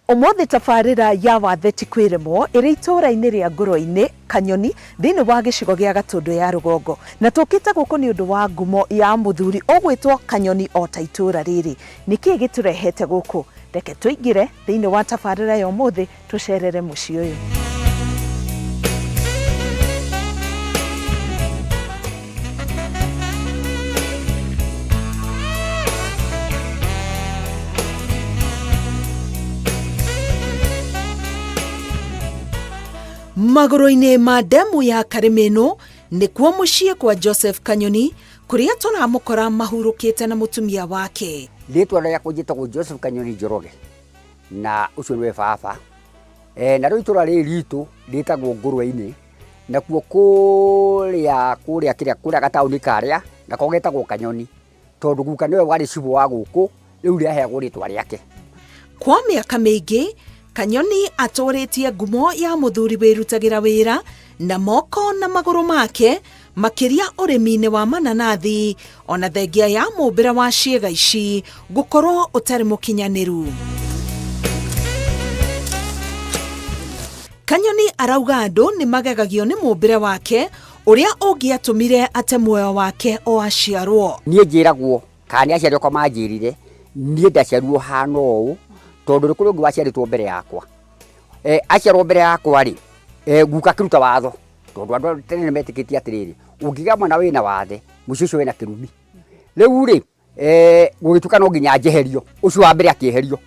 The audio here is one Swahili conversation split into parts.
Umuthi tabarira ya watheti kwiremo iri itura-ini ria Ngũrwe-ini Kanyoni thiini wa gicigo gia Gatundu ya Rugongo na tukite guku ni undu wa ngumo ya muthuri ogwitwo Kanyoni o ta itura riri niki giturehete guku reke tuingire thiini wa tabarira ya umuthi tucerere mucii uyu. Magũrũ-inĩ ma ndemu ya Karĩmĩnũ nĩkuo mũciĩ kwa Joseph Kanyoni kuria tunamũkora mahurũkĩte na mũtumia wake. Rĩtwa rĩakwa njĩtagwo Joseph Kanyoni Njoroge na ũcio nĩwe baba. Na rĩu itũra rĩrĩ ritũ rĩtagwo Ngũrwe-inĩ nakuo kũrĩa gataũni karĩa nako getagwo Kanyoni tondũ guka nĩwe warĩ cibũ wa gũkũ rĩu rĩaheagwo rĩtwa rĩake. Kwa mĩaka mĩingĩ Kanyoni atũrĩtie ngumo ya mũthuri wĩrutagira wĩra na moko na magũrũ make makiria ũrĩmi-inĩ wa mananathi ona thengia ya mũmbĩre wa ciĩga ici gũkorwo ũtarĩ mũkinyanĩru. Kanyoni arauga andũ nĩ magegagio nĩ mũmbĩre wake ũrĩa ũngĩatũmire ate muoyo wake o aciarwo. Niĩ njĩragwo kana aciari akwa manjĩrire niĩ ndaciarirwo hana ũũ tondũ kũrĩ ũngĩ waciarĩtwo mbere yakwa. Aciarwo mbere yakwa rĩ guka kĩruta watho tondũ andũ tene nĩ metĩkĩtie atĩrĩrĩ ũngĩgĩa mwana wĩna wathe mũciĩ ũcio wĩna kĩrumi. Rĩu rĩ gũgĩtuka no nginya njeherio ũcio wa mbere akĩeherio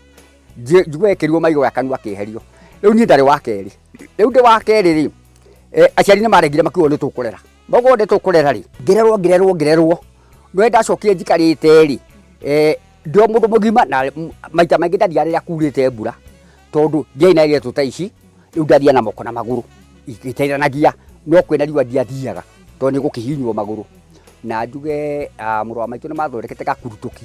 njigwe ekĩrirwo maigo ya kanua akĩeherio. Rĩu niĩ ndarĩ wa kerĩ. Rĩu ndĩ wa kerĩ rĩ aciari nĩ maregire makiuga nĩ tũkũrera mogo nĩ tũkũrera rĩ ngĩrerwo no ndacokie njikarĩte rĩ ndio mũndũ mũgima na maita maingĩ ndathiarĩra kurĩte mbura tondũ ngĩina iria tũta ici rĩu ndathia na moko na magũrũ iteithanagia no kwĩna riũa ndiathiaga tondũ nĩ gũkĩhinywo magũrũ na njuge mũrũ wa maitũ nĩ mathondekete gakurutuki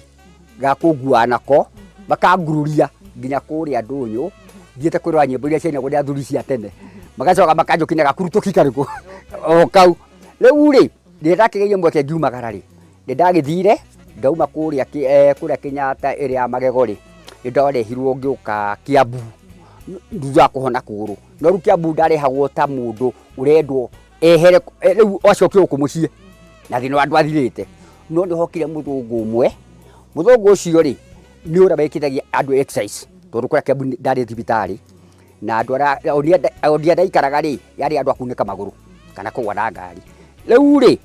gakũngua nako makangururia nginya kũrĩa Ndũnyũ thiĩte kwĩrora nyĩmbo iria ciainagwo nĩ athuri cia tene magacoka makanjũkinya gakurutuki karĩkũ o kau. Rĩu rĩ ndĩrakĩgeire mweke ngiumagara rĩ ndagĩthire ndauma kũrĩa Kenyatta ĩrĩa ya magego rĩ ndarehirwo ngĩũka Kiambu nduza kũhona kũgũrũ no rĩu Kiambu ndarehagwo ta mũndũ ũrendwo ehere rĩu acoke gũkũ mũciĩ na thĩna andũ athirĩte no nĩ hokire mũthũngũ ũmwe mũthũngũ ũcio rĩ nĩ ũrĩa wekithagia andũ exercise tondũ kũrĩa Kiambu ndarĩ thibitarĩ na andũ arĩa ndaikaraga rĩ yarĩ andũ akunĩka magũrũ kana kũgwa na ngari. Rĩu rĩ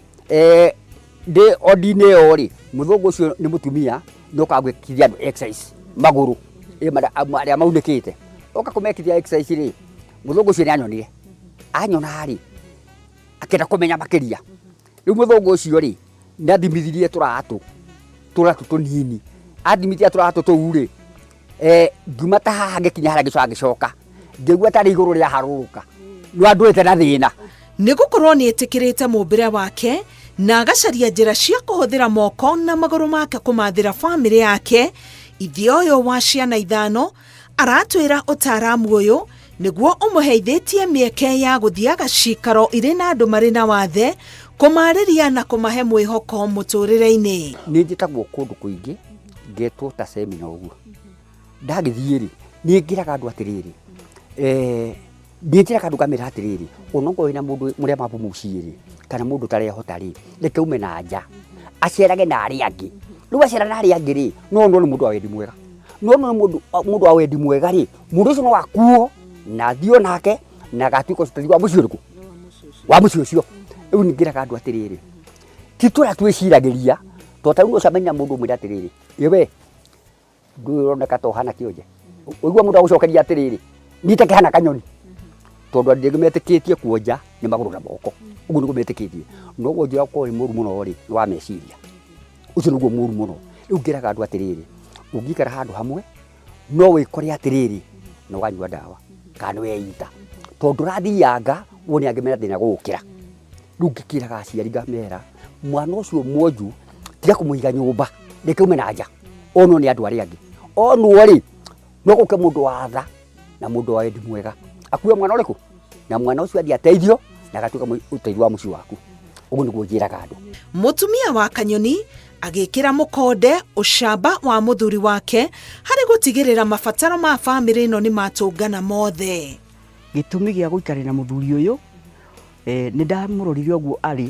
ndĩ odine yo rĩ mũthũngũ ũcio nĩ mũtumia no kagwĩkithia andũ exercise magũrũ arĩa maunĩkĩte oka kũmekithia exercise rĩ mũthũngũ ũcio nĩ anyona rĩ akenda kũmenya makĩria. Rĩu mũthũngũ ũcio rĩ nĩ athimithirie tũratũ tũnini athimithia tũratũ tũu rĩ ngiuma ta haha ngĩkinya harĩa ngĩcoka ngĩigua tarĩ igũrũ rĩa harũrũka no andũ na thĩna nĩ gũkorwo nĩ etĩkĩrĩte mũmbĩre wake na agacaria njĩra cia kũhũthĩra moko na magũrũ make kũmathĩra bamĩrĩ yake. Ithe ũyũ wa ciana ithano aratwĩra ũtaaramu ũyũ nĩguo ũmũheithĩtie mĩeke ya gũthiaga cikaro irĩ na andũ marĩ na wathe kũmarĩria na kũmahe mwĩhoko mũtũrĩre-inĩ. Nĩ njĩtagwo kũndũ kũingĩ ngetwo ta semina ũguo ndagĩthiĩ rĩ nĩ ngĩraga andũ atĩrĩrĩ ndĩnjĩraga andũ ngamĩra atĩrĩrĩ ũnongo wĩna mũndũ mũrĩa mabu mũciĩ rĩ kana mũndũ tarehota rĩ reke ume na nja aciarage na arĩa angĩ. Rĩu aciara na arĩa angĩ rĩ no nĩ mũndũ wa wendi mwega no mũndũ wa wendi mwega rĩ mũndũ ũcio no akuo na thio nake na gatuĩka ũtari wa mũciĩ ũrĩkũ wa mũciĩ ũcio. Rĩu nĩ ngĩraga andũ atĩrĩrĩ ti tũrĩa twĩciragĩria tondũ tarĩu ũcamenya mũndũ ũmwĩra atĩrĩrĩ we ndũroneka ta ũhana kĩonje ũigua mũndũ agũcokeria atĩrĩrĩ nĩte kĩhana Kanyoni tondũ andũ metĩkĩtie kuonja nĩ magũrũ na moko ũguo nĩguo metĩkĩtie no wonjera ũkorwo nĩ mũru mũno rĩ wa meciria ũcio nĩguo mũru mũno. Rĩu ngĩraga andũ atĩrĩrĩ ũngĩikara handũ hamwe no wĩkore atĩrĩrĩ na wanyua ndawa kana weita tondũ ũrathianga wone angĩ mena thĩna gũgũkĩra. Rĩu ngĩkĩraga aciari ngamera mwana ũcio mwonju tiga kũmũiga nyũmba reke ume na nja onwo nĩ andũ arĩa angĩ onwo rĩ no gũke mũndũ wa tha na mũndũ wa wendi mwega akuwe mwana ũrĩkũ na mwana ũcio athi ateithio na agatuĩka ũteithio wa mũciĩ waku. Ũguo nĩguo njĩraga andũ. Mũtumia wa Kanyoni agĩkĩra mũkonde ũcamba wa mũthuri wake harĩ gũtigĩrĩra mabataro ma bamĩrĩ ĩno nĩ matũngana mothe. Gĩtũmi gĩa gũikarĩra mũthuri ũyũ nĩ ndamũrorire ũguo arĩ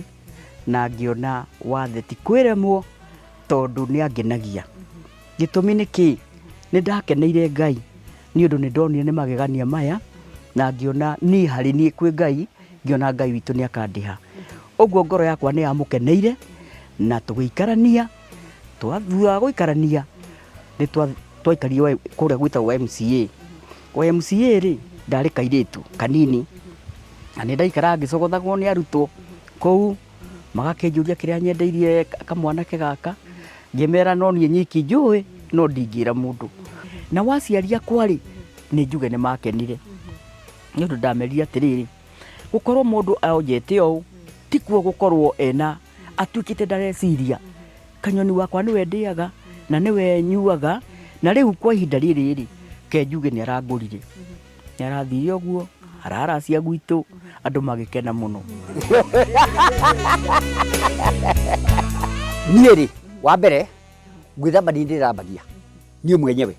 na ngĩona wathe ti kwĩremwo tondũ nĩ angenagia. Gĩtũmi nĩ kĩ? Nĩ ndakeneire Ngai nĩ ũndũ nĩ ndonire nĩ magegania maya na ngĩona niĩ harĩ niĩ kwĩ Ngai, ngĩona Ngai witũ nĩ akandiha. Ũguo ngoro yakwa nĩ yamũkeneire na tũgĩikarania. Thutha wa gũikarania nĩ twaikarire kũrĩa gwĩtagwo MCA. MCA rĩ ndarĩ kairĩtu kanini na nĩ ndaikara ngĩcogothagwo nĩ arutwo kũu, magakĩnjũria kĩrĩa nyendeirie kamwanake gaka, ngĩmera no niĩ nyiki njũĩ no ndingĩra mũndũ. Na waciaria kwarĩ nĩ njuge nĩ makenire nĩ ũndũ ndamerire atĩrĩrĩ, gũkorwo mũndũ aonjete ũũ ti kuo gũkorwo ena atuĩkĩte ndareciria. Kanyoni wakwa nĩwe ndĩaga na nĩwe nyuaga, na rĩu kwa ihinda rĩrĩ ke njuge nĩ arangũrire. Nĩ arathire ũguo araracia gwitũ, andũ magĩkena mũno. Niĩ rĩ, wa mbere gwĩthamba nĩ ndĩthambagia niĩ mwenyewe.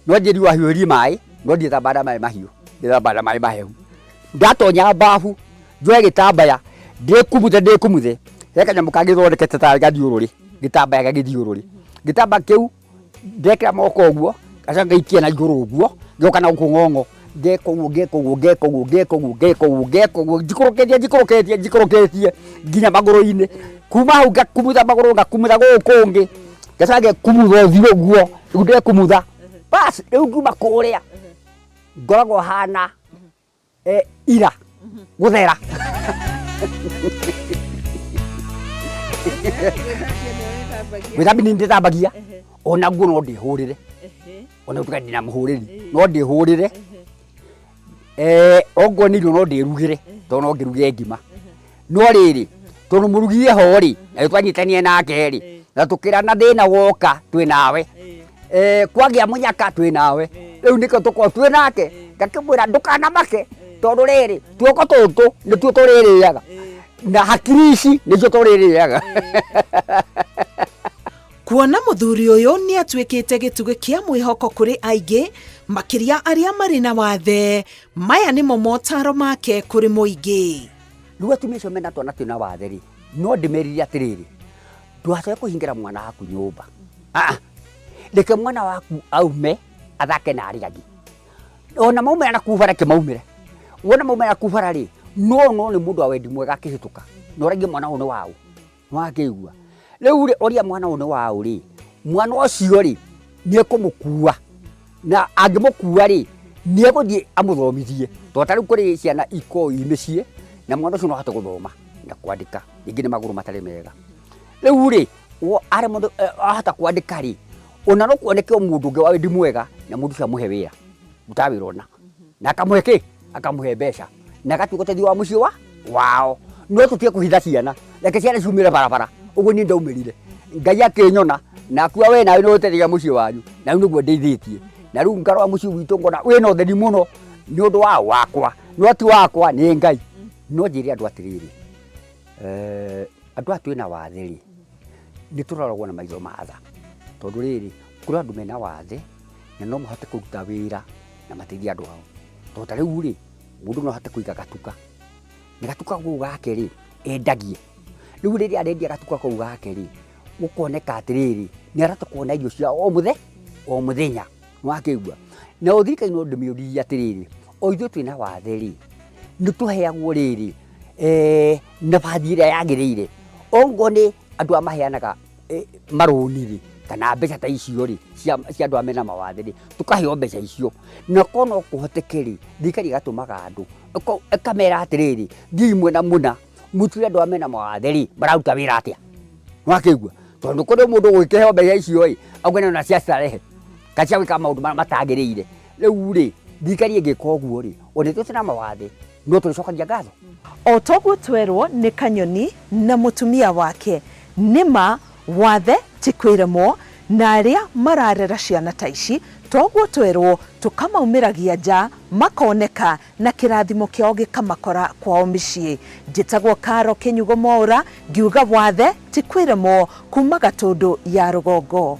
No njĩri wahiũria maĩ no ndĩthamba na maĩ mahiũ, ndĩthamba na maĩ mahehu. Ndatonya bafu njoe gĩtambaya ndĩkumuthe he kanyamũ kangĩthondekete ta gathiũrũrĩ, gĩtambaya gagĩthiũrũrĩ. Gĩtamba kĩu ndekĩra moko ũguo gacoka ngaikia na igũrũ ũguo, njoka na kũng'ong'o njikũrũkĩtie nginya magũrũ-inĩ. Kuma hau ngakumutha magũrũ ngakumutha gũkũ kũngĩ ngacoka ngekumutha ũthiũ ũguo. Rĩu ndekumutha basi rĩu nguma kũrĩa ngoragwo hana ira gũthera. Gwĩthamba nĩ ndĩthambagia ona nguo no ndĩhũrĩre, ona ũtuĩka ndĩna mũhũrĩri no ndĩhũrĩre. Ongo nĩ irio no ndĩrugĩre tondũ no ngĩrugĩre ngima. No rĩrĩ tondũ mũrugie ho rĩ na twanyitanie nake rĩ na tũkĩrana thĩna woka twĩ nawe, kwagĩa mũnyaka twĩ nawe. Rĩu nĩkĩo tũkorwo twĩ nake, ngakĩmwĩra ndũkanamake tondũ rĩrĩ tuoko tũtũ nĩtuo tũrĩrĩaga na hakiri ici nĩcio tũrĩrĩaga. Kuona mũthuri ũyũ nĩ atuĩkĩte gĩtugĩ kĩa mwĩhoko kũrĩ aingĩ, makĩria arĩa marĩ na wathe, maya nĩmo motaro make kũrĩ mũingĩ. Rĩu atumia acio mena twana twĩna wathe rĩ, no ndĩmerire atĩrĩrĩ, ndũgacoke kũhingĩra mwana waku nyũmba. Reke mwana waku aume athake na arĩa angĩ. Ona maumĩra na kuba reke maumĩre. Wona maumĩra kuba rĩ, no nĩ mũndũ wa wendi mwega akĩhĩtũka. No rĩngĩ mwana ũyũ nĩ waũ, nĩwakĩigua. Rĩu rĩ oria mwana ũyũ nĩ waũ rĩ, mwana ũcio rĩ nĩekũmũkua na angĩmũkua rĩ nĩegũthiĩ amũthomithie. Tondũ ta rĩu kũrĩ ciana ikoĩ mĩciĩ na mwana ũcio no ahote gũthoma na kwandĩka, ningĩ nĩ magũrũ matarĩ mega. Rĩu rĩ arĩ mũndũ ahota kwandĩka rĩ, ona no kuoneke mũndũ ũngĩ wa wendi mwega na mũndũ ũcio amũhe wĩra, mũta wĩra ona na akamũhe kĩ, akamũhe mbeca na agatuĩka ũteithio wa mũciĩ wao. No tũtige kũhitha ciana, reke ciana ciumĩre barabara. Ũguo niĩ ndaumĩrire, Ngai akĩnyona na akua we nawe nĩ ũteithagia mũciĩ wanyu, na rĩu nĩguo ndeithĩtie. Na rĩu ngarora mũciĩ witũ ngona wĩna ũtheri mũno nĩ ũndũ wa wakwa, no ti wakwa nĩ Ngai. No njĩre andũ atĩrĩrĩ, andũ twĩna wathe rĩ nĩ tũroragwo na maitho ma tha. Tondũ rĩrĩ kũrĩ andũ mena wathe na no mahote kũruta wĩra na mateithia andũ ao. Tondũ ta rĩu rĩ mũndũ no ahote kũiga gatuka na gatuka kau gake rĩ endagie. Rĩu rĩrĩa arendia gatuka kau gake rĩ gũkoneka atĩrĩrĩ nĩ arata kuona irio cia o mũthenya, nĩwakĩigua. Na ũthirikari no ndĩmĩũririe atĩrĩrĩ, o ithuĩ twĩna wathe rĩ nĩ tũheagwo rĩrĩ nabathi ĩrĩa yagĩrĩire. Ongo nĩ andũ a maheanaga marũni rĩ kana mbeca ta icio rĩ cia andũ a mena mawathe rĩ tũkaheo mbeca icio. Na kono kũhoteke rĩ thirikari ĩgatũmaga andũ ĩkamera atĩrĩrĩ, thiĩ mwena mũna mũtue andũ a mena mawathe rĩ mararuta wĩra atĩa, nĩwakĩigua. Tondũ kũrĩ mũndũ ũgĩkĩheo mbeca icio rĩ auge nĩ cia starehe kana cia gwĩka maũndũ marĩa matagĩrĩire. Rĩu rĩ thirikari ĩngĩka ũguo rĩ ona ithuĩ twĩna mawathe no tũrĩcokagia ngatho. O toguo twerwo nĩ Kanyoni na mũtumia wake, nĩma wathe ti kwĩremwo na aria mararera ciana ta ici toguo twerwo tukamaumiragia nja makoneka na kirathimo kiao gikamakora kwao micii. Njitagwo Karo Kinyugo Mwaura, ngiuga wathe ti kwiremwo kuma Gatundu ya Rugongo.